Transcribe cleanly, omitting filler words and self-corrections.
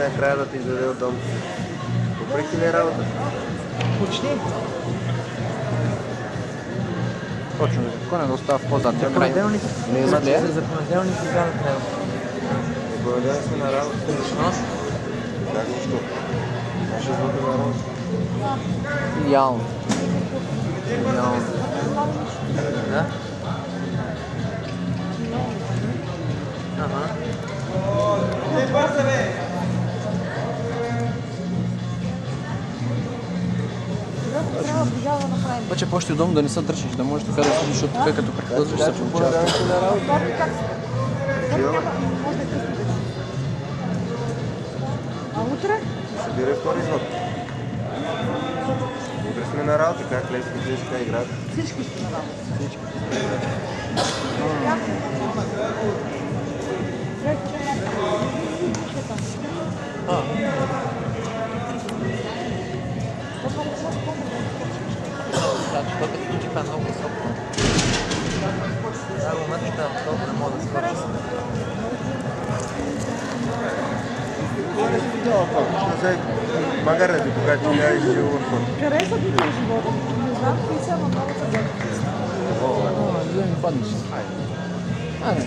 най-накрая да ти издаде от дом. Въпреки ли е работа? Почти. Точно, какво не да остава в по-задния край. Не има ли? За понеделник и трябва. Благодаря сме на работа. Защо? Как защо? Ще бъде на работа. Идеално. Идеално. Да. Ага. Обаче по-ще удобно да не се дърчиш, да можеш така да седиш, защото така като прехлъзваш се получава. А утре? Събирай втори звук. Утре сме на работа, как лесно физическа игра. Всички сте на работа. Всички. Защото това е много високо. Да, моментите толкова не мога да скоча. Макар да ти покажа, че тя е жива върху. Хареса ти този живота? Не знам какви са, но много са готини. Да ми паднеш. Айде.